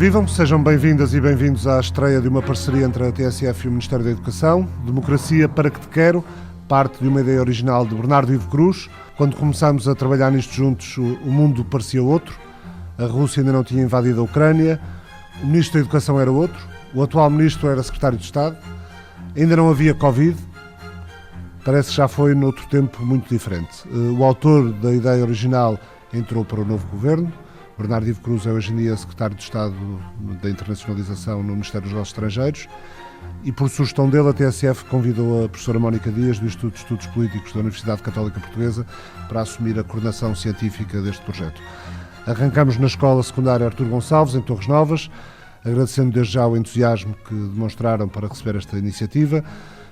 Vivam, sejam bem-vindas e bem-vindos à estreia de uma parceria entre a TSF e o Ministério da Educação. Democracia para que te quero, parte de uma ideia original de Bernardo Ivo Cruz. Quando começámos a trabalhar nisto juntos, o mundo parecia outro. A Rússia ainda não tinha invadido a Ucrânia, o Ministro da Educação era outro, o atual Ministro era Secretário de Estado, ainda não havia Covid. Parece que já foi noutro tempo muito diferente. O autor da ideia original entrou para o novo governo. Bernardo Ivo Cruz é hoje em dia Secretário de Estado da Internacionalização no Ministério dos Negócios Estrangeiros e, por sugestão dele, a TSF convidou a professora Mónica Dias, do Instituto de Estudos Políticos da Universidade Católica Portuguesa, para assumir a coordenação científica deste projeto. Arrancamos na Escola Secundária Artur Gonçalves, em Torres Novas, agradecendo desde já o entusiasmo que demonstraram para receber esta iniciativa.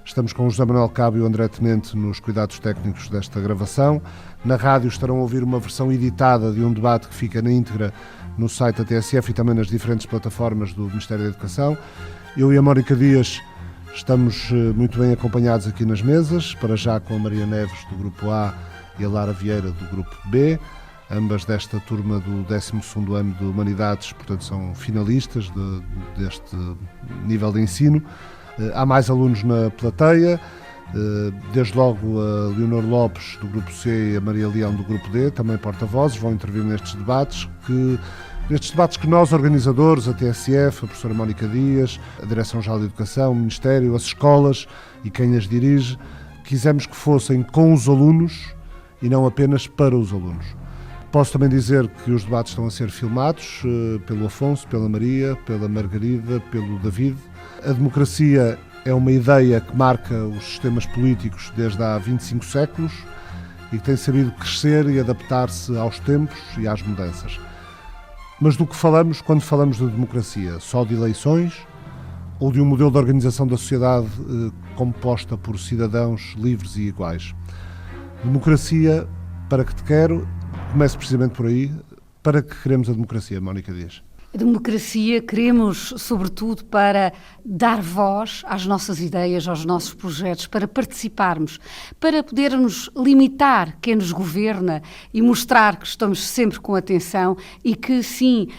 Estamos com o José Manuel Cabo e o André Tenente nos cuidados técnicos desta gravação. Na rádio estarão a ouvir uma versão editada de um debate que fica na íntegra no site da TSF e também nas diferentes plataformas do Ministério da Educação. Eu e a Mónica Dias estamos muito bem acompanhados aqui nas mesas, para já com a Maria Neves do Grupo A e a Lara Vieira do Grupo B, ambas desta turma do 12º ano de Humanidades, portanto são finalistas deste nível de ensino. Há mais alunos na plateia, desde logo a Leonor Lopes do Grupo C e a Maria Leão do Grupo D, também porta-vozes, vão intervir nestes debates que nós, organizadores, a TSF, a professora Mónica Dias, a Direção-Geral de Educação, o Ministério, as escolas e quem as dirige, quisemos que fossem com os alunos e não apenas para os alunos. Posso também dizer que os debates estão a ser filmados pelo Afonso, pela Maria, pela Margarida, pelo David. A democracia é uma ideia que marca os sistemas políticos desde há 25 séculos e que tem sabido crescer e adaptar-se aos tempos e às mudanças. Mas do que falamos quando falamos de democracia? Só de eleições ou de um modelo de organização da sociedade composta por cidadãos livres e iguais? Democracia para que te quero, comece precisamente por aí. Para que queremos a democracia, Mónica Dias? A democracia queremos, sobretudo, para dar voz às nossas ideias, aos nossos projetos, para participarmos, para podermos limitar quem nos governa e mostrar que estamos sempre com atenção e que, sim,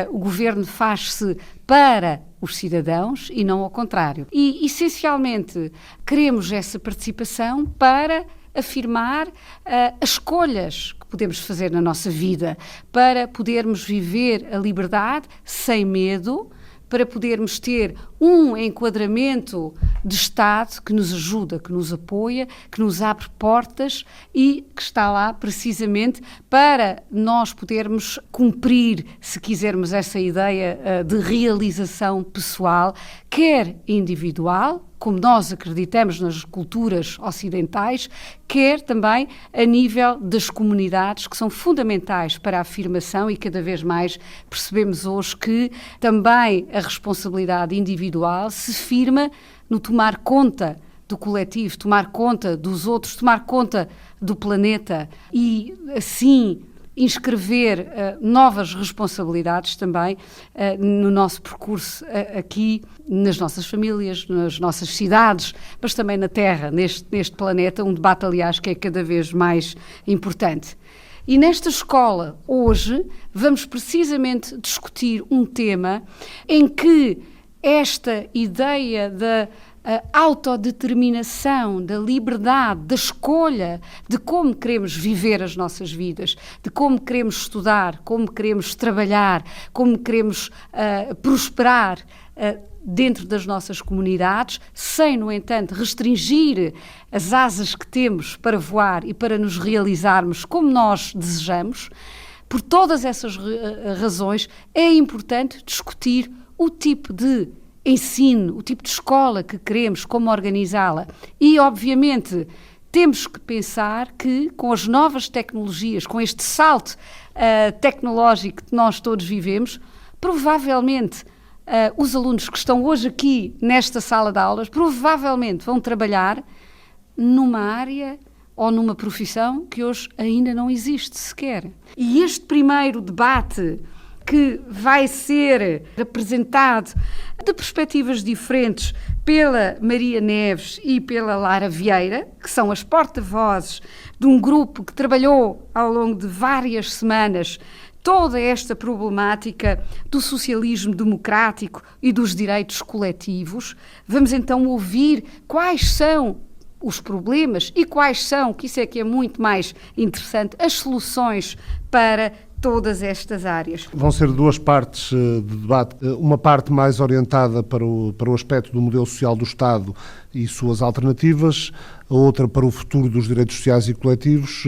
o governo faz-se para os cidadãos e não ao contrário. E, essencialmente, queremos essa participação para afirmar as escolhas que podemos fazer na nossa vida, para podermos viver a liberdade sem medo, para podermos ter um enquadramento de Estado que nos ajuda, que nos apoia, que nos abre portas e que está lá precisamente para nós podermos cumprir, se quisermos, essa ideia de realização pessoal, quer individual, como nós acreditamos nas culturas ocidentais, quer também a nível das comunidades, que são fundamentais para a afirmação e cada vez mais percebemos hoje que também a responsabilidade individual se firma no tomar conta do coletivo, tomar conta dos outros, tomar conta do planeta e, assim, inscrever novas responsabilidades também no nosso percurso aqui, nas nossas famílias, nas nossas cidades, mas também na Terra, neste planeta, um debate, aliás, que é cada vez mais importante. E nesta escola, hoje, vamos precisamente discutir um tema em que esta ideia da autodeterminação, da liberdade, da escolha de como queremos viver as nossas vidas, de como queremos estudar, como queremos trabalhar, como queremos prosperar dentro das nossas comunidades, sem, no entanto, restringir as asas que temos para voar e para nos realizarmos como nós desejamos. Por todas essas razões, é importante discutir o tipo de ensino, o tipo de escola que queremos, como organizá-la. E, obviamente, temos que pensar que, com as novas tecnologias, com este salto tecnológico que nós todos vivemos, provavelmente os alunos que estão hoje aqui nesta sala de aulas, provavelmente vão trabalhar numa área ou numa profissão que hoje ainda não existe sequer. E este primeiro debate, que vai ser apresentado de perspectivas diferentes pela Maria Neves e pela Lara Vieira, que são as porta-vozes de um grupo que trabalhou ao longo de várias semanas toda esta problemática do socialismo democrático e dos direitos coletivos. Vamos então ouvir quais são os problemas e quais são, que isso é que é muito mais interessante, as soluções para todas estas áreas. Vão ser duas partes de debate. Uma parte mais orientada para o aspecto do modelo social do Estado e suas alternativas, a outra para o futuro dos direitos sociais e coletivos.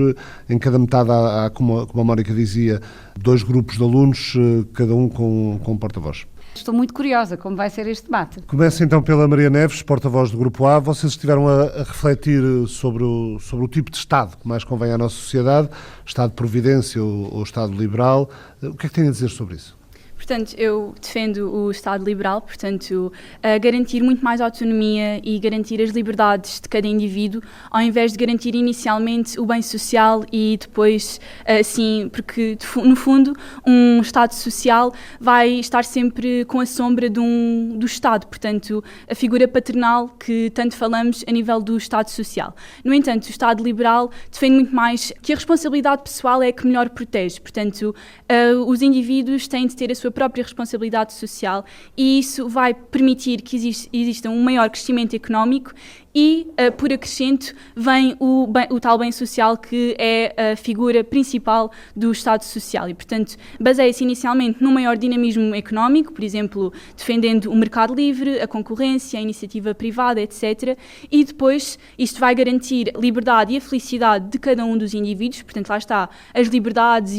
Em cada metade há, como a Mónica dizia, 2 grupos de alunos, cada um com um porta-voz. Estou muito curiosa como vai ser este debate. Começa então pela Maria Neves, porta-voz do Grupo A. Vocês estiveram a refletir sobre o tipo de Estado que mais convém à nossa sociedade, Estado de Providência ou Estado liberal. O que é que têm a dizer sobre isso? Portanto, eu defendo o Estado liberal, portanto, garantir muito mais autonomia e garantir as liberdades de cada indivíduo, ao invés de garantir inicialmente o bem social e depois, assim, porque no fundo um Estado social vai estar sempre com a sombra do Estado, portanto, a figura paternal que tanto falamos a nível do Estado social. No entanto, o Estado liberal defende muito mais que a responsabilidade pessoal é a que melhor protege, portanto, os indivíduos têm de ter a sua própria responsabilidade social e isso vai permitir que exista um maior crescimento económico e, por acrescento, vem o tal bem social que é a figura principal do Estado Social e, portanto, baseia-se inicialmente num maior dinamismo económico, por exemplo, defendendo o mercado livre, a concorrência, a iniciativa privada, etc. E depois isto vai garantir a liberdade e a felicidade de cada um dos indivíduos, portanto, lá está as liberdades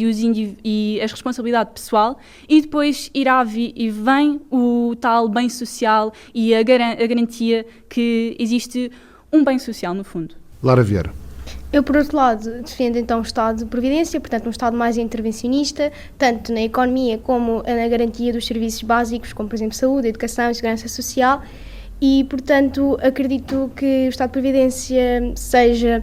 e a responsabilidade pessoal e depois vem o tal bem social e a garantia que existe um bem social, no fundo. Lara Vieira. Eu, por outro lado, defendo então o Estado de Providência, portanto um Estado mais intervencionista, tanto na economia como na garantia dos serviços básicos, como por exemplo saúde, educação e segurança social, e portanto acredito que o Estado de Providência seja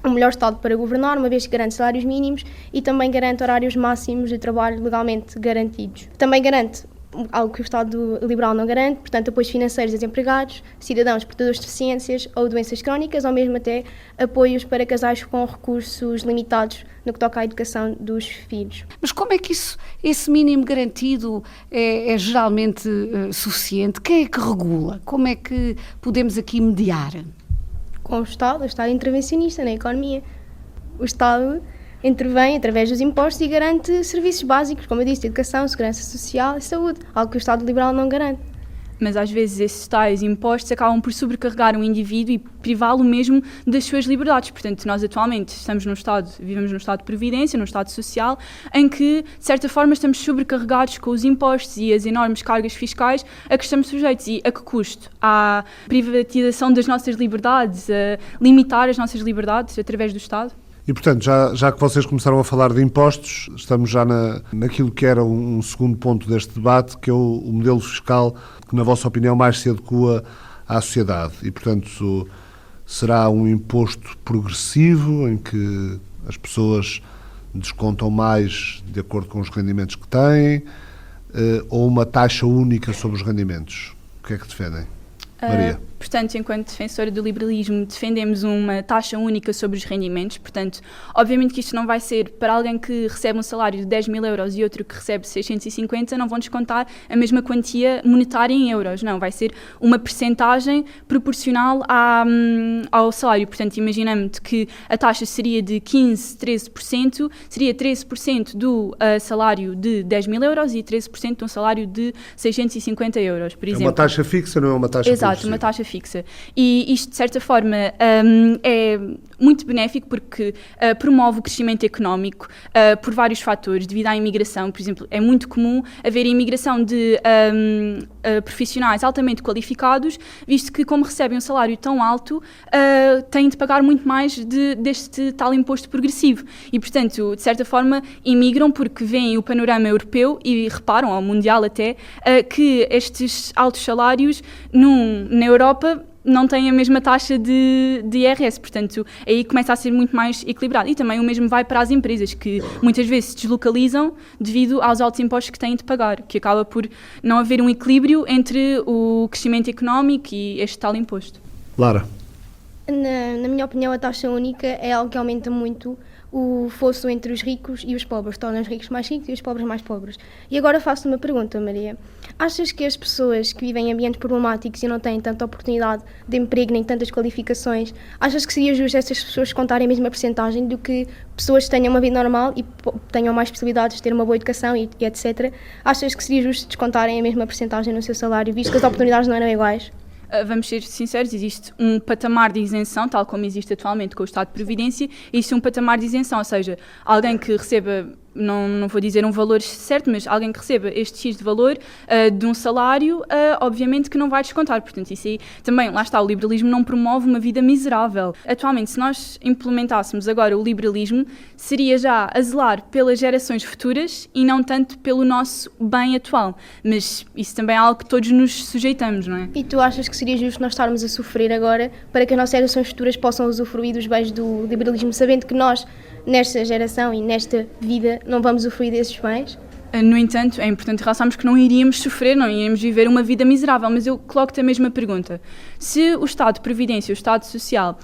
o melhor Estado para governar, uma vez que garante salários mínimos e também garante horários máximos de trabalho legalmente garantidos. Também garante algo que o Estado liberal não garante, portanto apoios financeiros a desempregados, cidadãos portadores de deficiências ou doenças crónicas, ou mesmo até apoios para casais com recursos limitados no que toca à educação dos filhos. Mas como é que esse mínimo garantido é geralmente suficiente? Quem é que regula? Como é que podemos aqui mediar? Com o Estado intervencionista na economia. O Estado intervém através dos impostos e garante serviços básicos, como eu disse, educação, segurança social e saúde, algo que o Estado liberal não garante. Mas às vezes esses tais impostos acabam por sobrecarregar um indivíduo e privá-lo mesmo das suas liberdades. Portanto, nós atualmente vivemos num Estado de Providência, num Estado social, em que, de certa forma, estamos sobrecarregados com os impostos e as enormes cargas fiscais a que estamos sujeitos. E a que custo? À privatização das nossas liberdades, a limitar as nossas liberdades através do Estado? E, portanto, já que vocês começaram a falar de impostos, estamos já naquilo que era um segundo ponto deste debate, que é o modelo fiscal que, na vossa opinião, mais se adequa à sociedade. E, portanto, será um imposto progressivo, em que as pessoas descontam mais de acordo com os rendimentos que têm, ou uma taxa única sobre os rendimentos? O que é que defendem? Maria. Portanto, enquanto defensora do liberalismo, defendemos uma taxa única sobre os rendimentos. Portanto, obviamente que isto não vai ser para alguém que recebe um salário de 10.000 euros e outro que recebe 650, não vão descontar a mesma quantia monetária em euros. Não, vai ser uma percentagem proporcional ao salário. Portanto, imaginamos que a taxa seria de 15%, 13%, seria 13% do salário de 10.000 euros e 13% de um salário de 650 euros, por exemplo. É uma taxa fixa, não é uma taxa Exato, uma taxa fixa. E isto, de certa forma, é muito benéfico porque promove o crescimento económico por vários fatores, devido à imigração. Por exemplo, é muito comum haver imigração de profissionais altamente qualificados, visto que, como recebem um salário tão alto, têm de pagar muito mais deste tal imposto progressivo. E, portanto, de certa forma, imigram porque veem o panorama europeu e reparam, ao mundial até, que estes altos salários na Europa não têm a mesma taxa de IRS, portanto, aí começa a ser muito mais equilibrado. E também o mesmo vai para as empresas, que muitas vezes se deslocalizam devido aos altos impostos que têm de pagar, que acaba por não haver um equilíbrio entre o crescimento económico e este tal imposto. Lara. Na minha opinião, a taxa única é algo que aumenta muito o fosso entre os ricos e os pobres, torna os ricos mais ricos e os pobres mais pobres. E agora faço-te uma pergunta, Maria. Achas que as pessoas que vivem em ambientes problemáticos e não têm tanta oportunidade de emprego nem tantas qualificações, achas que seria justo essas pessoas contarem a mesma percentagem do que pessoas que tenham uma vida normal e tenham mais possibilidades de ter uma boa educação e etc. Achas que seria justo descontarem a mesma percentagem no seu salário, visto que as oportunidades não eram iguais? Vamos ser sinceros, existe um patamar de isenção, tal como existe atualmente com o Estado de Previdência, existe um patamar de isenção, ou seja, alguém que receba, não vou dizer um valor certo, mas alguém que receba este X de valor de um salário, obviamente que não vai descontar. Portanto, isso aí também, lá está, o liberalismo não promove uma vida miserável. Atualmente, se nós implementássemos agora o liberalismo, seria já a zelar pelas gerações futuras e não tanto pelo nosso bem atual. Mas isso também é algo que todos nos sujeitamos, não é? E tu achas que seria justo nós estarmos a sofrer agora para que as nossas gerações futuras possam usufruir dos bens do liberalismo, sabendo que nós, nesta geração e nesta vida, não vamos usufruir desses bens? No entanto, é importante realçarmos que não iríamos sofrer, não iríamos viver uma vida miserável, mas eu coloco-te a mesma pergunta. Se o Estado de Previdência, o Estado Social,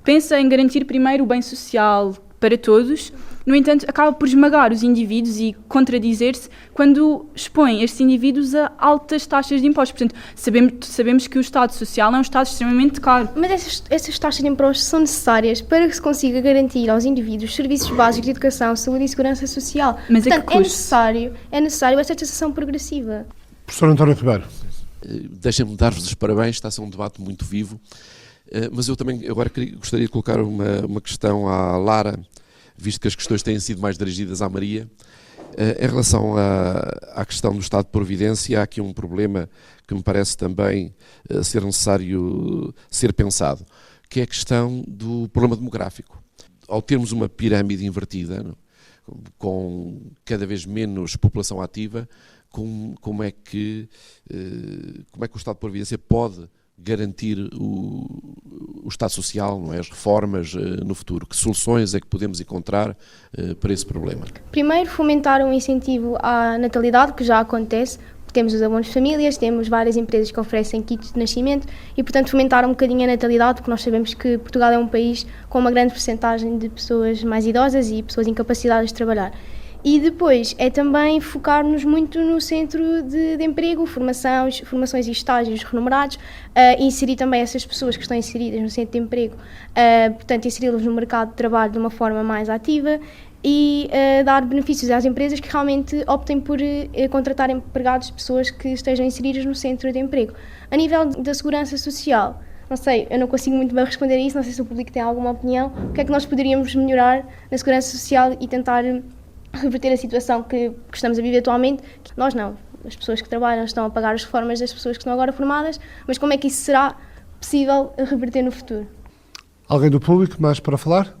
pensa em garantir primeiro o bem social para todos, no entanto, acaba por esmagar os indivíduos e contradizer-se quando expõe estes indivíduos a altas taxas de impostos. Portanto, sabemos que o Estado Social é um Estado extremamente caro. Mas essas taxas de impostos são necessárias para que se consiga garantir aos indivíduos serviços básicos de educação, saúde e segurança social. Mas portanto, a que custo? É necessário esta taxação progressiva. Professor António Ribeiro. Deixem-me dar-vos os parabéns, está a ser um debate muito vivo, mas eu também agora gostaria de colocar uma questão à Lara, visto que as questões têm sido mais dirigidas à Maria. Em relação à questão do Estado de Providência, há aqui um problema que me parece também ser necessário ser pensado, que é a questão do problema demográfico. Ao termos uma pirâmide invertida, com cada vez menos população ativa, como é que o Estado de Providência pode garantir o Estado Social, não é? As reformas no futuro? Que soluções é que podemos encontrar para esse problema? Primeiro, fomentar um incentivo à natalidade, que já acontece. Temos os abonos de famílias, temos várias empresas que oferecem kits de nascimento e, portanto, fomentar um bocadinho a natalidade, porque nós sabemos que Portugal é um país com uma grande percentagem de pessoas mais idosas e pessoas incapacitadas de trabalhar. E depois é também focar-nos muito no centro de emprego, formações e estágios remunerados, inserir também essas pessoas que estão inseridas no centro de emprego, portanto, inseri-las no mercado de trabalho de uma forma mais ativa e dar benefícios às empresas que realmente optem por contratar empregados, pessoas que estejam inseridas no centro de emprego. A nível da segurança social, não sei, eu não consigo muito bem responder a isso, não sei se o público tem alguma opinião. O que é que nós poderíamos melhorar na segurança social e tentar reverter a situação que estamos a viver atualmente? Nós não, as pessoas que trabalham estão a pagar as reformas das pessoas que estão agora formadas, mas como é que isso será possível reverter no futuro? Alguém do público mais para falar?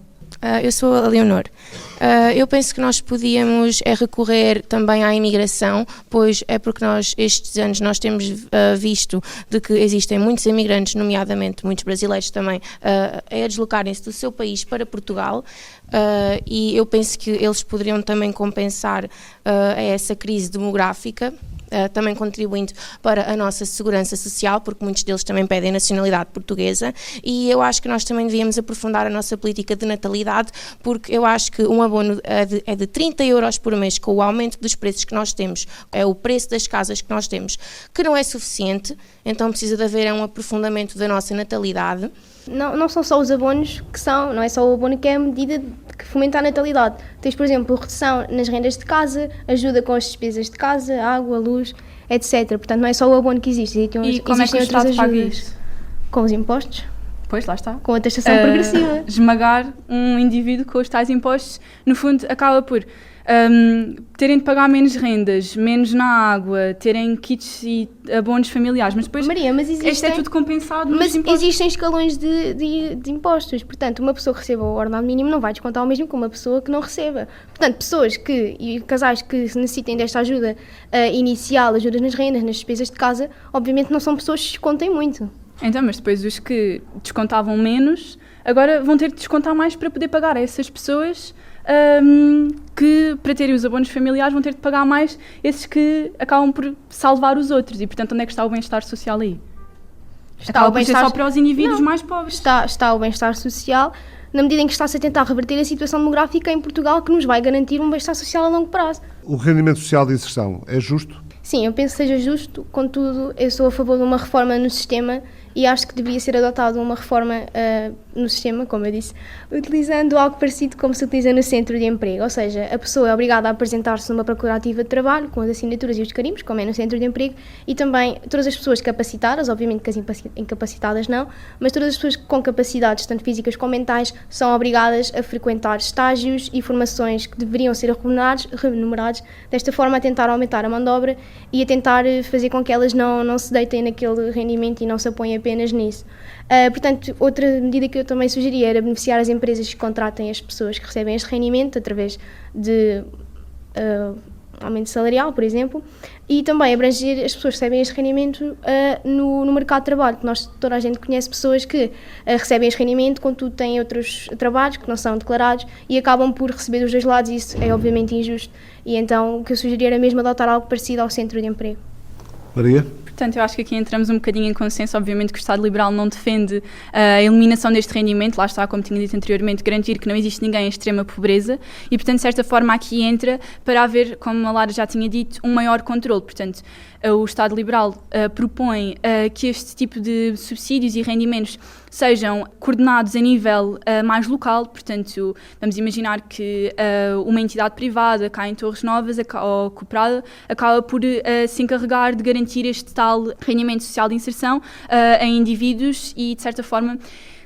Eu sou a Leonor. Eu penso que nós podíamos recorrer também à imigração, pois é porque nós, estes anos, nós temos visto de que existem muitos imigrantes, nomeadamente muitos brasileiros também, a deslocarem-se do seu país para Portugal, e eu penso que eles poderiam também compensar a essa crise demográfica, também contribuindo para a nossa segurança social, porque muitos deles também pedem nacionalidade portuguesa, e eu acho que nós também devíamos aprofundar a nossa política de natalidade, porque eu acho que um abono é de 30 euros por mês, com o aumento dos preços que nós temos, é o preço das casas que nós temos, que não é suficiente, então precisa de haver um aprofundamento da nossa natalidade. Não são só os abonos que são, não é só o abono que é a medida que fomenta a natalidade. Tens, por exemplo, redução nas rendas de casa, ajuda com as despesas de casa, água, luz, etc. Portanto, não é só o abono que existe. E como é que o Estado paga isso? Com os impostos. Pois, lá está. Com a taxação progressiva. Esmagar um indivíduo com os tais impostos, no fundo, acaba por terem de pagar menos rendas, menos na água, terem kits e abonos familiares, mas depois Maria, mas isto é tudo compensado nos impostos. Mas existem escalões de impostos, portanto, uma pessoa que receba o ordenado mínimo não vai descontar o mesmo que uma pessoa que não receba. Portanto, pessoas e casais que necessitem desta ajuda inicial, ajudas nas rendas, nas despesas de casa, obviamente não são pessoas que descontem muito. Então, mas depois os que descontavam menos, agora vão ter de descontar mais para poder pagar a essas pessoas que, para terem os abonos familiares, vão ter de pagar mais esses que acabam por salvar os outros. E, portanto, onde é que está o bem-estar social aí? Acaba por ser só para os indivíduos mais pobres. Está o bem-estar social na medida em que está-se a tentar reverter a situação demográfica em Portugal, que nos vai garantir um bem-estar social a longo prazo. O rendimento social de inserção é justo? Sim, eu penso que seja justo, contudo, eu sou a favor de uma reforma no sistema e acho que devia ser adotada uma reforma no sistema, como eu disse, utilizando algo parecido como se utiliza no centro de emprego, ou seja, a pessoa é obrigada a apresentar-se numa procura ativa de trabalho, com as assinaturas e os carimbos, como é no centro de emprego, e também todas as pessoas capacitadas, obviamente que as incapacitadas não, mas todas as pessoas com capacidades, tanto físicas como mentais, são obrigadas a frequentar estágios e formações que deveriam ser remunerados, desta forma a tentar aumentar a mão de obra e a tentar fazer com que elas não se deitem naquele rendimento e não se apoiem apenas nisso. Portanto, outra medida que eu também sugeria era beneficiar as empresas que contratem as pessoas que recebem este rendimento através de aumento salarial, por exemplo, e também abranger as pessoas que recebem este rendimento no mercado de trabalho, que toda a gente conhece pessoas que recebem este rendimento, contudo têm outros trabalhos que não são declarados e acabam por receber dos dois lados, e isso é obviamente injusto, e então o que eu sugeria era mesmo adotar algo parecido ao centro de emprego. Maria? Portanto, eu acho que aqui entramos um bocadinho em consenso. Obviamente que o Estado Liberal não defende a eliminação deste rendimento, lá está, como tinha dito anteriormente, garantir que não existe ninguém em extrema pobreza e, portanto, de certa forma aqui entra para haver, como a Lara já tinha dito, um maior controle. Portanto, o Estado Liberal propõe que este tipo de subsídios e rendimentos sejam coordenados a nível mais local, portanto, vamos imaginar que uma entidade privada cá em Torres Novas ou cooperada acaba por se encarregar de garantir este tal rendimento social de inserção a indivíduos e, de certa forma,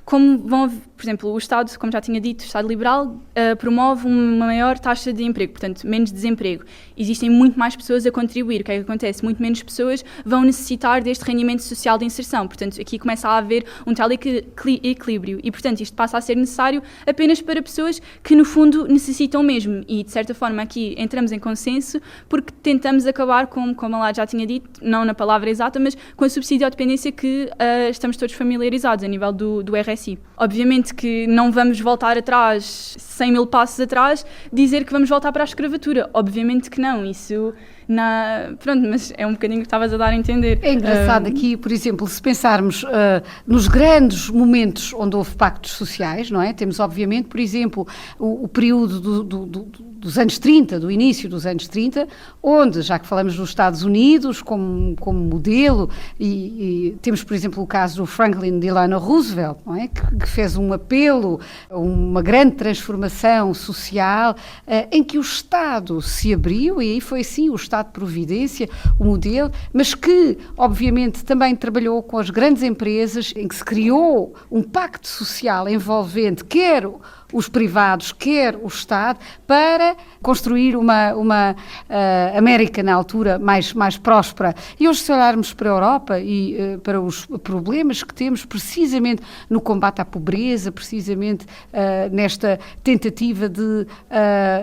como vão, por exemplo, o Estado, como já tinha dito, o Estado Liberal promove uma maior taxa de emprego, portanto, menos desemprego. Existem muito mais pessoas a contribuir. O que é que acontece? Muito menos pessoas vão necessitar deste rendimento social de inserção. Portanto, aqui começa a haver um tal equilíbrio e, portanto, isto passa a ser necessário apenas para pessoas que, no fundo, necessitam mesmo. E, de certa forma, aqui entramos em consenso porque tentamos acabar com, como a Lara já tinha dito, não na palavra exata, mas com a subsídio à dependência que estamos todos familiarizados a nível do RSI. Obviamente que não vamos voltar atrás, 100 mil passos atrás, dizer que vamos voltar para a escravatura. Obviamente que não, isso... Pronto, mas é um bocadinho que estavas a dar a entender. É engraçado aqui, por exemplo, se pensarmos nos grandes momentos onde houve pactos sociais, não é? Temos, obviamente, por exemplo, o período dos anos 30, do início dos anos 30, onde, já que falamos dos Estados Unidos como modelo, e temos, por exemplo, o caso do Franklin Delano Roosevelt, não é? Que fez um apelo a uma grande transformação social, em que o Estado se abriu, e aí foi sim o Estado de Providência, o modelo, mas que, obviamente, também trabalhou com as grandes empresas, em que se criou um pacto social envolvente, quer os privados, quer o Estado, para construir uma América, na altura, mais próspera. E hoje, se olharmos para a Europa e para os problemas que temos, precisamente no combate à pobreza, precisamente nesta tentativa de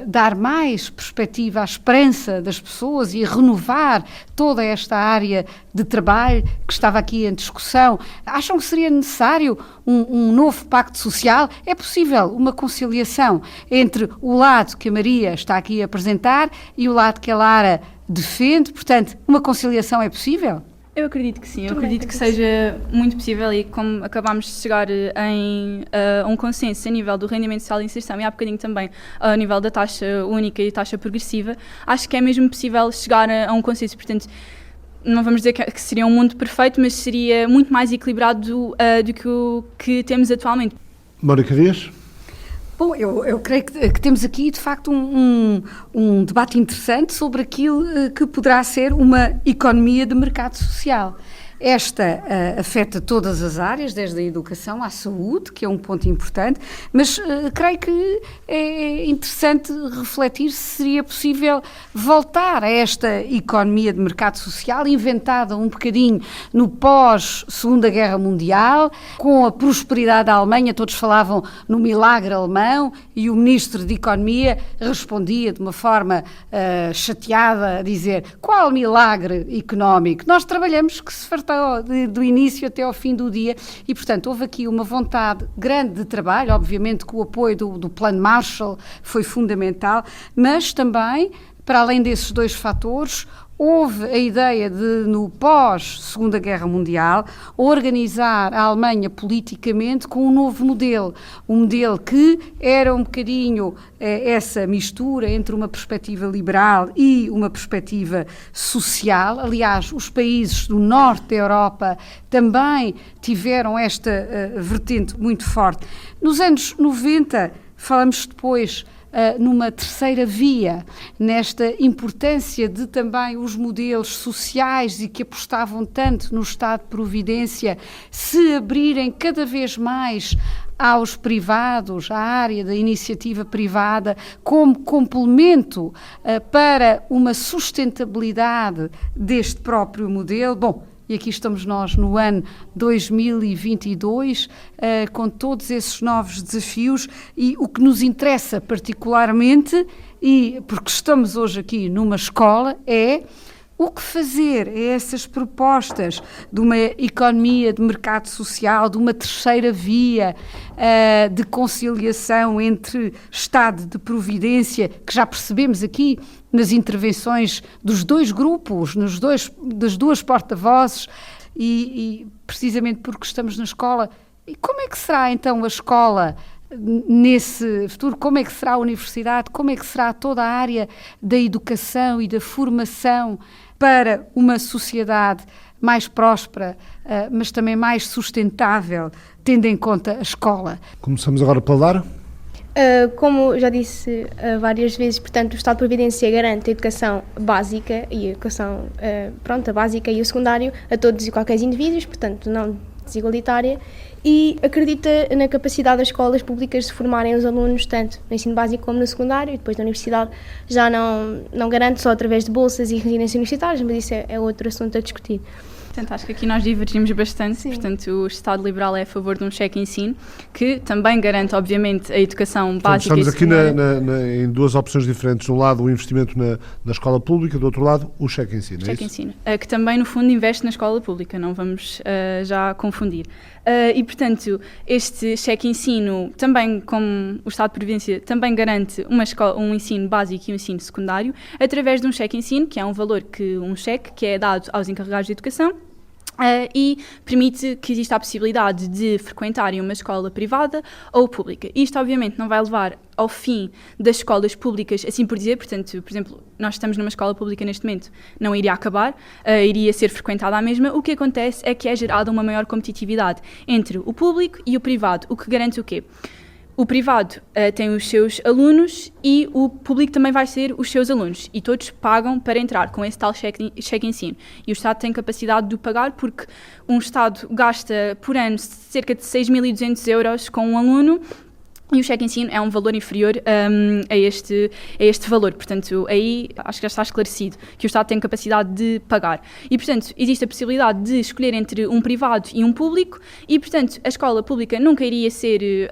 dar mais perspectiva à esperança das pessoas e renovar toda esta área de trabalho que estava aqui em discussão, acham que seria necessário um novo pacto social? É possível uma conciliação entre o lado que a Maria está aqui a apresentar e o lado que a Lara defende? Portanto, uma conciliação é possível? Eu acredito que sim, eu acredito que seja muito possível e como acabámos de chegar a um consenso a nível do rendimento social de inserção e há bocadinho também a nível da taxa única e taxa progressiva, acho que é mesmo possível chegar a um consenso. Portanto, não vamos dizer que seria um mundo perfeito, mas seria muito mais equilibrado do que o que temos atualmente. Mónica Dias? Bom, eu creio que temos aqui, de facto, um debate interessante sobre aquilo que poderá ser uma economia de mercado social. Esta afeta todas as áreas, desde a educação à saúde, que é um ponto importante, mas creio que é interessante refletir se seria possível voltar a esta economia de mercado social, inventada um bocadinho no pós-Segunda Guerra Mundial, com a prosperidade da Alemanha. Todos falavam no milagre alemão e o Ministro de Economia respondia de uma forma chateada, a dizer: qual milagre económico? Nós trabalhamos que se fartou do início até ao fim do dia e, portanto, houve aqui uma vontade grande de trabalho, obviamente que o apoio do Plano Marshall foi fundamental, mas também, para além desses dois fatores, houve a ideia de, no pós-Segunda Guerra Mundial, organizar a Alemanha politicamente com um novo modelo. Um modelo que era um bocadinho essa mistura entre uma perspectiva liberal e uma perspectiva social. Aliás, os países do norte da Europa também tiveram esta vertente muito forte. Nos anos 90, falamos depois numa terceira via, nesta importância de também os modelos sociais e que apostavam tanto no Estado de Providência se abrirem cada vez mais aos privados, à área da iniciativa privada, como complemento para uma sustentabilidade deste próprio modelo. Bom, e aqui estamos nós no ano 2022, com todos esses novos desafios, e o que nos interessa particularmente, e porque estamos hoje aqui numa escola, é o que fazer a essas propostas de uma economia de mercado social, de uma terceira via de conciliação entre Estado de Providência, que já percebemos aqui nas intervenções dos dois grupos, das duas porta-vozes, e precisamente porque estamos na escola. E como é que será então a escola nesse futuro? Como é que será a universidade? Como é que será toda a área da educação e da formação para uma sociedade mais próspera, mas também mais sustentável, tendo em conta a escola? Começamos agora pela Lara. Como já disse várias vezes, portanto, o Estado de Providência garante a educação básica e a educação a básica e o secundário a todos e qualquer indivíduos, portanto, não desigualitária, e acredita na capacidade das escolas públicas de formarem os alunos tanto no ensino básico como no secundário, e depois na universidade já não garante só através de bolsas e residências universitárias, mas isso é outro assunto a discutir. Portanto, acho que aqui nós divergimos bastante. Sim. Portanto, o Estado Liberal é a favor de um cheque ensino, que também garante, obviamente, a educação básica Estamos e aqui secundária. em duas opções diferentes. De um lado, o investimento na escola pública, do outro lado, o cheque ensino. Cheque ensino, que também, no fundo, investe na escola pública, não vamos já confundir. E, portanto, este cheque ensino, também como o Estado de Providência, também garante um ensino básico e um ensino secundário, através de um cheque ensino, que é um cheque que é dado aos encarregados de educação, e permite que exista a possibilidade de frequentarem uma escola privada ou pública. Isto, obviamente, não vai levar ao fim das escolas públicas, assim por dizer. Portanto, por exemplo, nós estamos numa escola pública neste momento, não iria acabar, iria ser frequentada a mesma. O que acontece é que é gerada uma maior competitividade entre o público e o privado, o que garante o quê? O privado tem os seus alunos e o público também vai ser os seus alunos, e todos pagam para entrar com esse tal cheque ensino. E o Estado tem capacidade de o pagar, porque um Estado gasta por ano cerca de 6.200 euros com um aluno, e o cheque ensino é um valor inferior a este valor. Portanto, aí acho que já está esclarecido que o Estado tem capacidade de pagar. E, portanto, existe a possibilidade de escolher entre um privado e um público, e, portanto, a escola pública nunca iria ser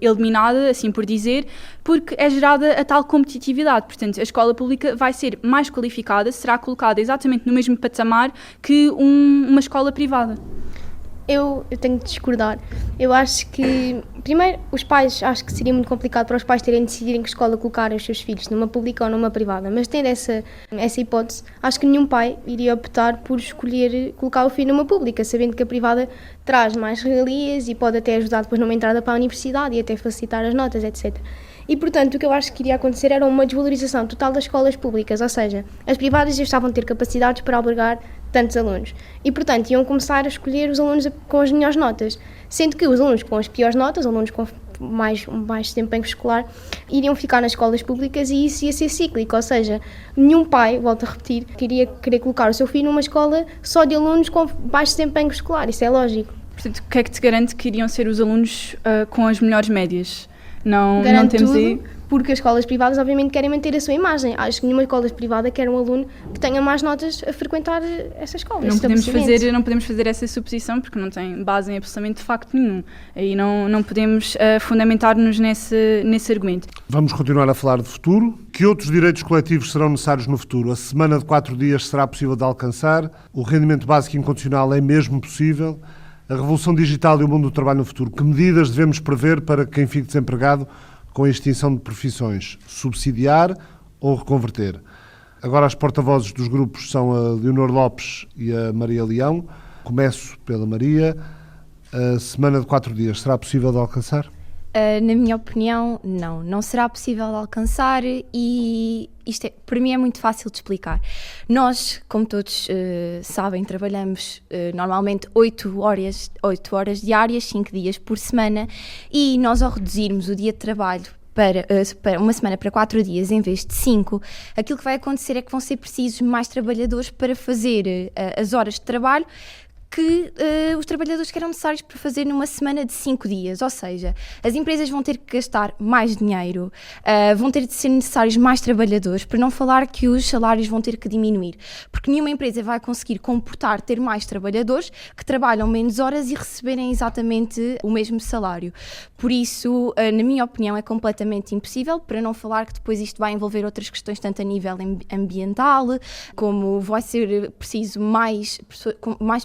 eliminada, assim por dizer, porque é gerada a tal competitividade. Portanto, a escola pública vai ser mais qualificada, será colocada exatamente no mesmo patamar que uma escola privada. Eu tenho de discordar. Eu acho que, primeiro, os pais, acho que seria muito complicado para os pais terem de decidir em que escola colocarem os seus filhos, numa pública ou numa privada, mas tendo essa hipótese, acho que nenhum pai iria optar por escolher colocar o filho numa pública, sabendo que a privada traz mais regalias e pode até ajudar depois numa entrada para a universidade e até facilitar as notas, etc. E, portanto, o que eu acho que iria acontecer era uma desvalorização total das escolas públicas, ou seja, as privadas já estavam a ter capacidades para albergar tantos alunos. E, portanto, iam começar a escolher os alunos com as melhores notas, sendo que os alunos com as piores notas, alunos com mais desempenho escolar, iriam ficar nas escolas públicas, e isso ia ser cíclico, ou seja, nenhum pai, volto a repetir, queria querer colocar o seu filho numa escola só de alunos com baixo desempenho escolar, isso é lógico. Portanto, o que é que te garante que iriam ser os alunos com as melhores médias? Não temos tudo, aí... porque as escolas privadas obviamente querem manter a sua imagem. Acho que nenhuma escola privada quer um aluno que tenha mais notas a frequentar essa escola. Não podemos fazer essa suposição, porque não tem base em absolutamente de facto nenhum. Aí não podemos fundamentar-nos nesse argumento. Vamos continuar a falar de futuro. Que outros direitos coletivos serão necessários no futuro? A semana de 4 dias será possível de alcançar? O rendimento básico incondicional é mesmo possível? A revolução digital e o mundo do trabalho no futuro. Que medidas devemos prever para quem fique desempregado com a extinção de profissões? Subsidiar ou reconverter? Agora as porta-vozes dos grupos são a Leonor Lopes e a Maria Leão. Começo pela Maria. A semana de 4 dias será possível de alcançar? Na minha opinião, não será possível de alcançar e isto para mim é muito fácil de explicar. Nós, como todos sabem, trabalhamos normalmente 8 horas diárias, 5 dias por semana, e nós ao reduzirmos o dia de trabalho para uma semana para 4 dias em vez de 5, aquilo que vai acontecer é que vão ser precisos mais trabalhadores para fazer as horas de trabalho que os trabalhadores que eram necessários para fazer numa semana de 5 dias, ou seja, as empresas vão ter que gastar mais dinheiro, vão ter de ser necessários mais trabalhadores, para não falar que os salários vão ter que diminuir, porque nenhuma empresa vai conseguir ter mais trabalhadores que trabalham menos horas e receberem exatamente o mesmo salário. Por isso, na minha opinião, é completamente impossível, para não falar que depois isto vai envolver outras questões, tanto a nível ambiental, como vai ser preciso mais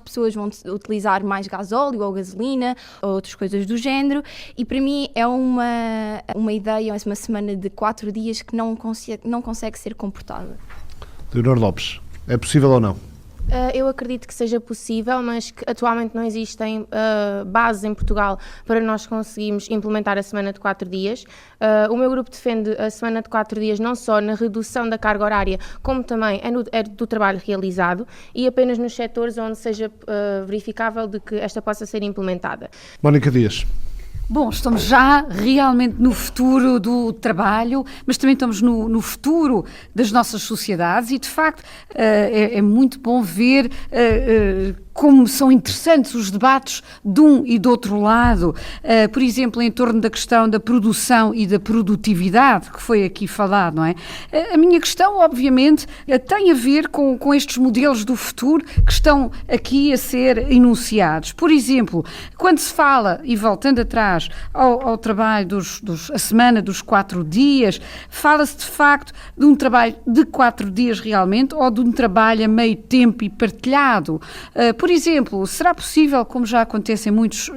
pessoas vão utilizar mais gasóleo ou gasolina ou outras coisas do género, e para mim é uma ideia, uma semana de 4 dias que não consegue ser comportada. Leonor Lopes, é possível ou não? Eu acredito que seja possível, mas que atualmente não existem bases em Portugal para nós conseguirmos implementar a semana de 4 dias. O meu grupo defende a semana de 4 dias não só na redução da carga horária, como também do trabalho realizado, e apenas nos setores onde seja verificável de que esta possa ser implementada. Mónica Dias. Bom, estamos já realmente no futuro do trabalho, mas também estamos no futuro das nossas sociedades e, de facto, é muito bom ver como são interessantes os debates de um e do outro lado, por exemplo, em torno da questão da produção e da produtividade, que foi aqui falado, não é? A minha questão, obviamente, tem a ver com estes modelos do futuro que estão aqui a ser enunciados. Por exemplo, quando se fala, e voltando atrás ao trabalho a semana dos 4 dias, fala-se de facto de um trabalho de 4 dias realmente, ou de um trabalho a meio tempo e partilhado. Por exemplo, será possível, como já acontece em muitos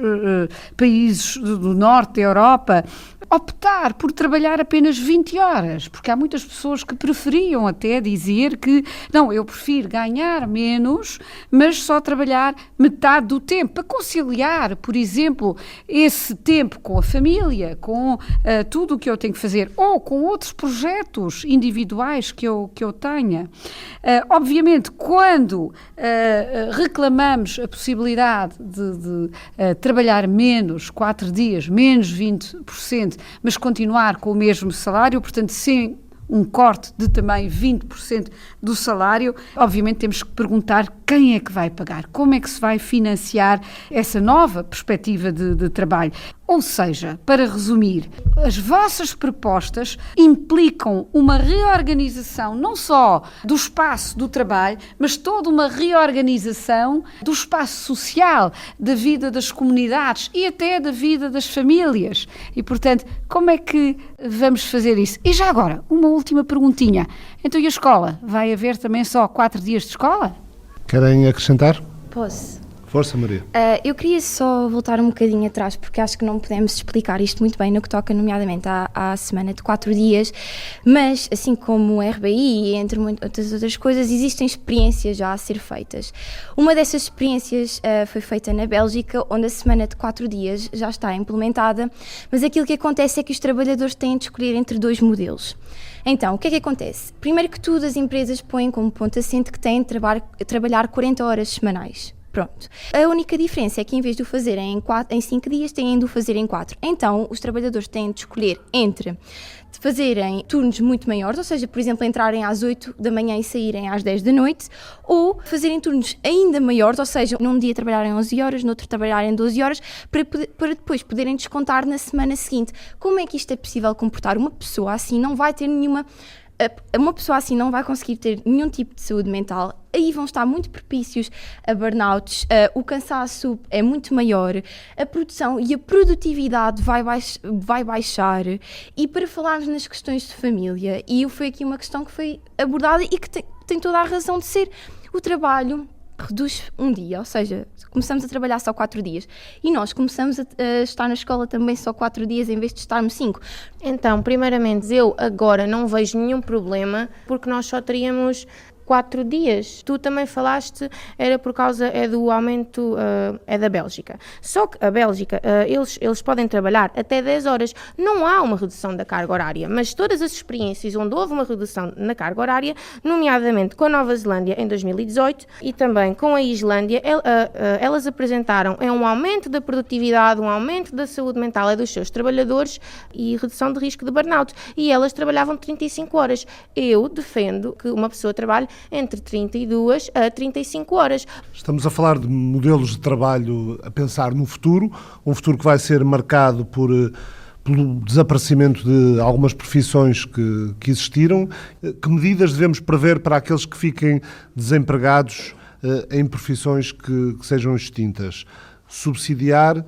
países do norte da Europa, optar por trabalhar apenas 20 horas? Porque há muitas pessoas que preferiam até dizer que, não, eu prefiro ganhar menos, mas só trabalhar metade do tempo, para conciliar, por exemplo, esse tempo com a família, com tudo o que eu tenho que fazer, ou com outros projetos individuais que eu tenha. Obviamente, quando reclamamos a possibilidade de trabalhar menos, 4 dias, menos 20%, mas continuar com o mesmo salário, portanto, sem um corte de também 20% do salário, obviamente temos que perguntar quem é que vai pagar, como é que se vai financiar essa nova perspectiva de trabalho. Ou seja, para resumir, as vossas propostas implicam uma reorganização não só do espaço do trabalho, mas toda uma reorganização do espaço social, da vida das comunidades e até da vida das famílias. E, portanto, como é que vamos fazer isso? E já agora, uma última perguntinha. Então, e a escola? Vai haver também só 4 dias de escola? Querem acrescentar? Posso? Força, Maria. Eu queria só voltar um bocadinho atrás, porque acho que não podemos explicar isto muito bem no que toca, nomeadamente, à semana de 4 dias, mas, assim como o RBI e entre muitas outras coisas, existem experiências já a ser feitas. Uma dessas experiências foi feita na Bélgica, onde a semana de 4 dias já está implementada, mas aquilo que acontece é que os trabalhadores têm de escolher entre 2 modelos. Então, o que é que acontece? Primeiro que tudo, as empresas põem como ponto assente que têm de trabalhar 40 horas semanais. Pronto. A única diferença é que em vez de o fazerem em 5 dias, têm de o fazer em 4. Então, os trabalhadores têm de escolher entre fazerem turnos muito maiores, ou seja, por exemplo, entrarem às 8 da manhã e saírem às 10 da noite, ou fazerem turnos ainda maiores, ou seja, num dia trabalharem 11 horas, no outro trabalharem 12 horas, para depois poderem descontar na semana seguinte. Como é que isto é possível comportar? Uma pessoa assim não vai conseguir ter nenhum tipo de saúde mental, aí vão estar muito propícios a burnouts, o cansaço é muito maior, a produção e a produtividade vai baixar. E para falarmos nas questões de família, e foi aqui uma questão que foi abordada e que tem toda a razão de ser, o trabalho reduz um dia, ou seja, começamos a trabalhar só 4 dias e nós começamos a estar na escola também só 4 dias em vez de estarmos 5. Então, primeiramente, eu agora não vejo nenhum problema porque nós só teríamos 4 dias. Tu também falaste, era por causa do aumento da Bélgica. Só que a Bélgica, eles podem trabalhar até 10 horas. Não há uma redução da carga horária, mas todas as experiências onde houve uma redução na carga horária, nomeadamente com a Nova Zelândia em 2018 e também com a Islândia, elas apresentaram um aumento da produtividade, um aumento da saúde mental dos seus trabalhadores e redução de risco de burnout. E elas trabalhavam 35 horas. Eu defendo que uma pessoa trabalhe entre 32 a 35 horas. Estamos a falar de modelos de trabalho a pensar no futuro, um futuro que vai ser marcado pelo desaparecimento de algumas profissões que existiram. Que medidas devemos prever para aqueles que fiquem desempregados em profissões que sejam extintas? Subsidiar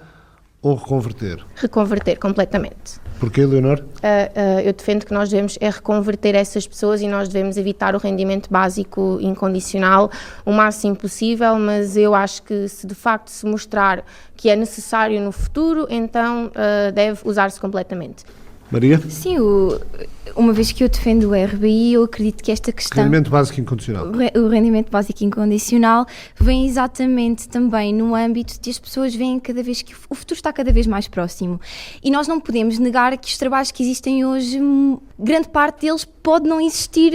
ou reconverter? Reconverter completamente. Porquê, Leonor? Eu defendo que nós devemos reconverter essas pessoas e nós devemos evitar o rendimento básico incondicional o máximo possível, mas eu acho que se de facto se mostrar que é necessário no futuro, então deve usar-se completamente. Maria? Sim, uma vez que eu defendo o RBI, eu acredito que esta questão... Rendimento básico incondicional. O rendimento básico incondicional vem exatamente também no âmbito de as pessoas veem cada vez que o futuro está cada vez mais próximo. E nós não podemos negar que os trabalhos que existem hoje, grande parte deles pode não existir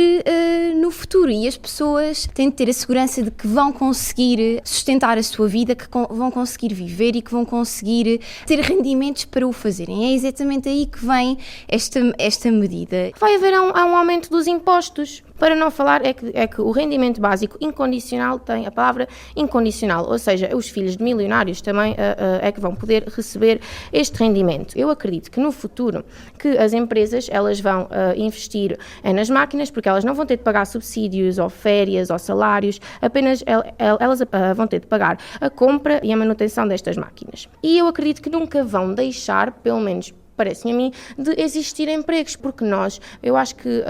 no futuro. E as pessoas têm de ter a segurança de que vão conseguir sustentar a sua vida, que vão conseguir viver e que vão conseguir ter rendimentos para o fazerem. É exatamente aí que vem esta medida. Vai haver um aumento dos impostos. Para não falar é que o rendimento básico incondicional tem a palavra incondicional, ou seja, os filhos de milionários também é que vão poder receber este rendimento. Eu acredito que no futuro que as empresas elas vão investir nas máquinas, porque elas não vão ter de pagar subsídios ou férias ou salários, apenas elas vão ter de pagar a compra e a manutenção destas máquinas. E eu acredito que nunca vão deixar, pelo menos parece-me a mim, de existir empregos, porque eu acho que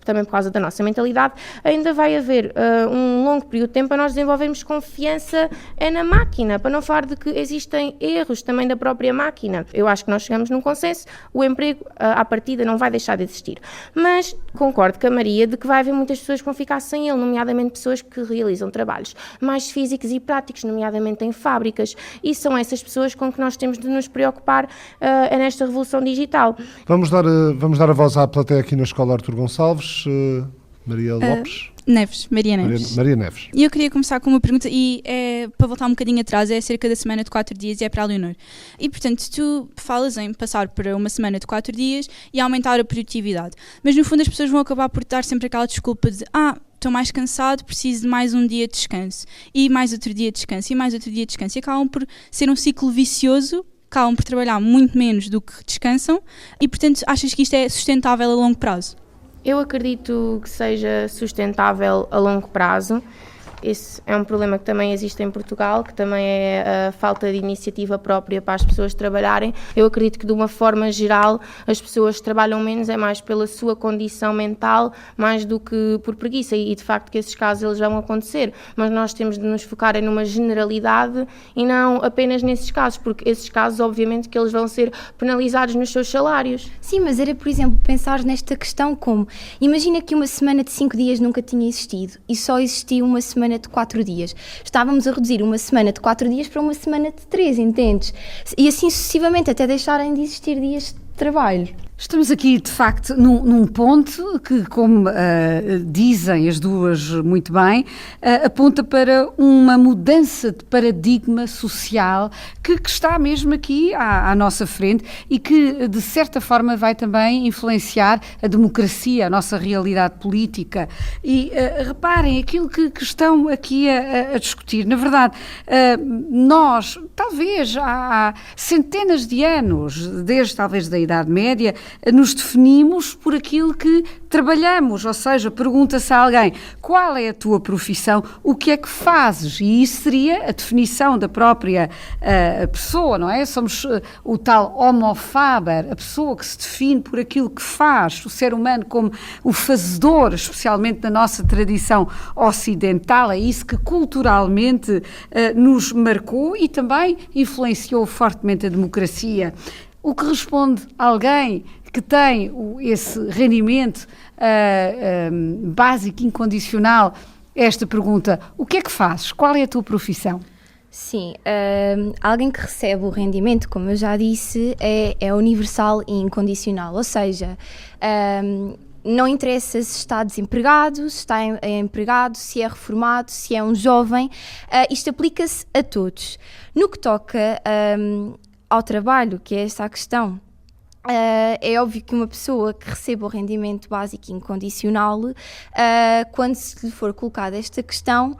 também por causa da nossa mentalidade, ainda vai haver um longo período de tempo para nós desenvolvermos confiança na máquina, para não falar de que existem erros também da própria máquina. Eu acho que nós chegamos num consenso, o emprego à partida não vai deixar de existir. Mas concordo com a Maria de que vai haver muitas pessoas que vão ficar sem ele, nomeadamente pessoas que realizam trabalhos mais físicos e práticos, nomeadamente em fábricas, e são essas pessoas com que nós temos de nos preocupar nesta revolução digital. Vamos dar a voz à plateia aqui na Escola Artur Gonçalves. Maria Lopes? Maria Neves. Maria Neves. E eu queria começar com uma pergunta, e para voltar um bocadinho atrás, é acerca da semana de 4 dias e é para a Leonor. E portanto, tu falas em passar para uma semana de 4 dias e aumentar a produtividade. Mas no fundo as pessoas vão acabar por dar sempre aquela desculpa de estou mais cansado, preciso de mais um dia de descanso. E mais outro dia de descanso, e mais outro dia de descanso. E acabam por ser um ciclo vicioso, acabam por trabalhar muito menos do que descansam e portanto achas que isto é sustentável a longo prazo? Eu acredito que seja sustentável a longo prazo. Esse é um problema que também existe em Portugal, que também é a falta de iniciativa própria para as pessoas trabalharem. Eu acredito que de uma forma geral as pessoas trabalham menos, é mais pela sua condição mental, mais do que por preguiça, e de facto que esses casos eles vão acontecer, mas nós temos de nos focar numa generalidade e não apenas nesses casos, porque esses casos obviamente que eles vão ser penalizados nos seus salários. Sim, mas era por exemplo pensar nesta questão como, imagina que uma semana de 5 dias nunca tinha existido e só existia uma semana de 4 dias. Estávamos a reduzir uma semana de 4 dias para uma semana de 3, entendes? E assim sucessivamente, até deixarem de existir dias de trabalho. Estamos aqui, de facto, num ponto que, como dizem as duas muito bem, aponta para uma mudança de paradigma social que está mesmo aqui à nossa frente e que, de certa forma, vai também influenciar a democracia, a nossa realidade política. E reparem, aquilo que estão aqui a discutir, na verdade, nós, talvez há centenas de anos, desde talvez da Idade Média, nos definimos por aquilo que trabalhamos, ou seja, pergunta-se a alguém qual é a tua profissão, o que é que fazes, e isso seria a definição da própria pessoa, não é? Somos o tal homo faber, a pessoa que se define por aquilo que faz, o ser humano como o fazedor, especialmente na nossa tradição ocidental, é isso que culturalmente nos marcou e também influenciou fortemente a democracia. O que responde alguém que tem esse rendimento básico, incondicional, esta pergunta: o que é que fazes? Qual é a tua profissão? Sim, alguém que recebe o rendimento, como eu já disse, é universal e incondicional, ou seja, não interessa se está desempregado, se está empregado, se é reformado, se é um jovem, isto aplica-se a todos. No que toca ao trabalho, que é esta a questão, é óbvio que uma pessoa que receba o rendimento básico incondicional, quando se lhe for colocada esta questão,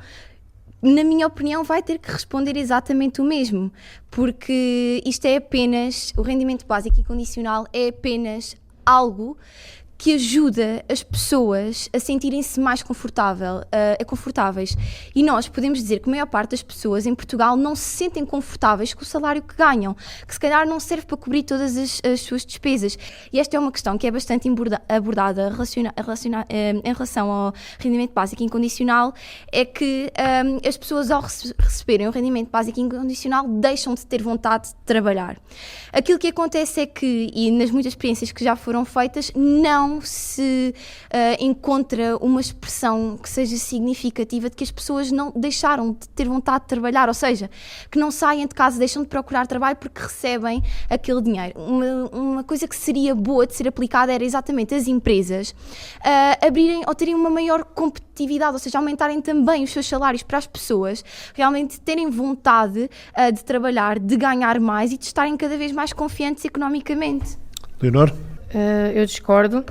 na minha opinião, vai ter que responder exatamente o mesmo, porque isto é apenas, o rendimento básico incondicional é apenas algo que ajuda as pessoas a sentirem-se mais confortáveis. E nós podemos dizer que a maior parte das pessoas em Portugal não se sentem confortáveis com o salário que ganham, que se calhar não serve para cobrir todas as suas despesas. E esta é uma questão que é bastante abordada em relação ao rendimento básico incondicional, é que as pessoas, ao receberem o rendimento básico incondicional, deixam de ter vontade de trabalhar. Aquilo que acontece é que, e nas muitas experiências que já foram feitas, não se encontra uma expressão que seja significativa de que as pessoas não deixaram de ter vontade de trabalhar, ou seja, que não saem de casa, deixam de procurar trabalho porque recebem aquele dinheiro. Uma coisa que seria boa de ser aplicada era exatamente as empresas abrirem ou terem uma maior competitividade, ou seja, aumentarem também os seus salários para as pessoas realmente terem vontade de trabalhar, de ganhar mais e de estarem cada vez mais confiantes economicamente. Leonor? Eu discordo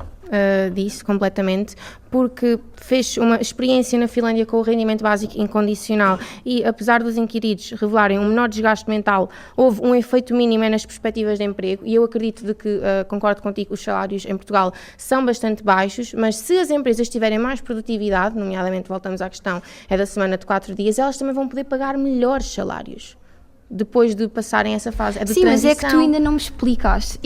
disso completamente, porque fez uma experiência na Finlândia com o rendimento básico incondicional e, apesar dos inquiridos revelarem um menor desgaste mental, houve um efeito mínimo nas perspectivas de emprego, e eu acredito de que, concordo contigo, os salários em Portugal são bastante baixos, mas se as empresas tiverem mais produtividade, nomeadamente voltamos à questão da semana de 4 dias, elas também vão poder pagar melhores salários depois de passarem essa fase de Sim, transição. mas é que tu ainda não me explicaste,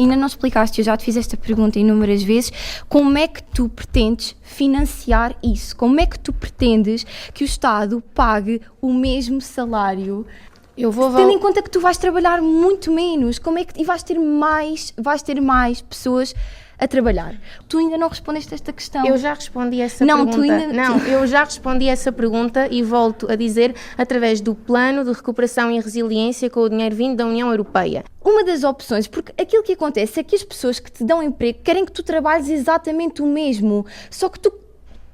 eu já te fiz esta pergunta inúmeras vezes, como é que tu pretendes financiar isso? Como é que tu pretendes que o Estado pague o mesmo salário? Tendo em conta que tu vais trabalhar muito menos, e vais ter mais pessoas a trabalhar. Tu ainda não respondeste a esta questão. Eu já respondi essa pergunta. Eu já respondi essa pergunta e volto a dizer, através do plano de recuperação e resiliência com o dinheiro vindo da União Europeia. Uma das opções, porque aquilo que acontece é que as pessoas que te dão emprego querem que tu trabalhes exatamente o mesmo, só que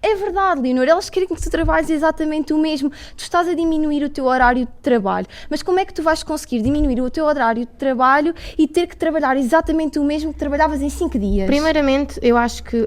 é verdade, Leonor, elas querem que tu trabalhes exatamente o mesmo. Tu estás a diminuir o teu horário de trabalho, mas como é que tu vais conseguir diminuir o teu horário de trabalho e ter que trabalhar exatamente o mesmo que trabalhavas em 5 dias? Primeiramente, eu acho que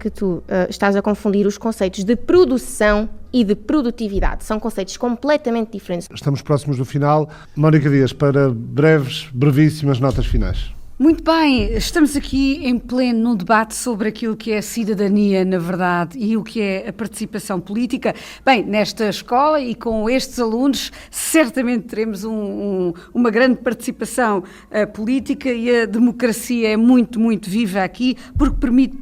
tu estás a confundir os conceitos de produção e de produtividade. São conceitos completamente diferentes. Estamos próximos do final. Mónica Dias, para brevíssimas notas finais. Muito bem, estamos aqui em pleno num debate sobre aquilo que é a cidadania, na verdade, e o que é a participação política. Bem, nesta escola e com estes alunos, certamente teremos uma grande participação política, e a democracia é muito, muito viva aqui, porque permite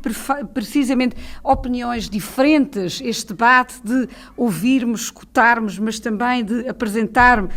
precisamente opiniões diferentes, este debate de ouvirmos, escutarmos, mas também de apresentarmos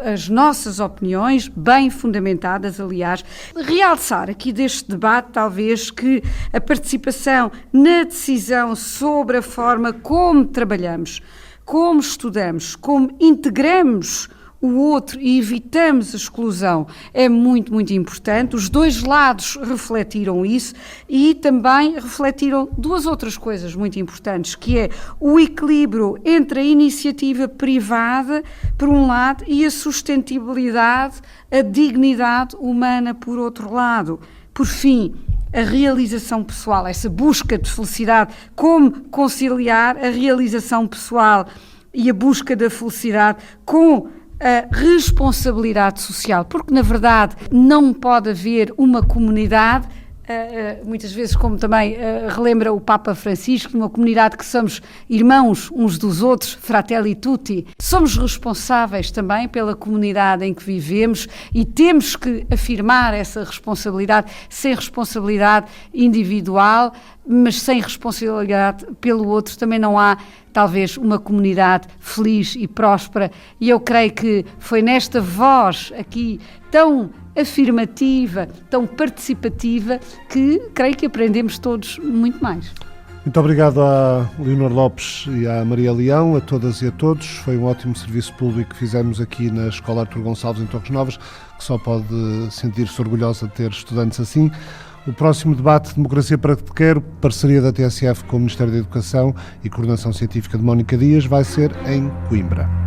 as nossas opiniões, bem fundamentadas, aliás. Realçar aqui deste debate, talvez, que a participação na decisão sobre a forma como trabalhamos, como estudamos, como integramos o outro e evitamos a exclusão é muito, muito importante. Os dois lados refletiram isso e também refletiram duas outras coisas muito importantes, que é o equilíbrio entre a iniciativa privada, por um lado, e a sustentabilidade, a dignidade humana, por outro lado. Por fim, a realização pessoal, essa busca de felicidade, como conciliar a realização pessoal e a busca da felicidade com a responsabilidade social, porque na verdade não pode haver uma comunidade muitas vezes, como também relembra o Papa Francisco, numa comunidade que somos irmãos uns dos outros, fratelli tutti, somos responsáveis também pela comunidade em que vivemos e temos que afirmar essa responsabilidade, sem responsabilidade individual, mas sem responsabilidade pelo outro, também não há talvez uma comunidade feliz e próspera, e eu creio que foi nesta voz aqui tão afirmativa, tão participativa, que creio que aprendemos todos muito mais. Muito obrigado à Leonor Lopes e à Maria Leão, a todas e a todos. Foi um ótimo serviço público que fizemos aqui na Escola Artur Gonçalves em Torres Novas, que só pode sentir-se orgulhosa de ter estudantes assim. O próximo debate, Democracia para que te quero, parceria da TSF com o Ministério da Educação e Coordenação Científica de Mónica Dias, vai ser em Coimbra.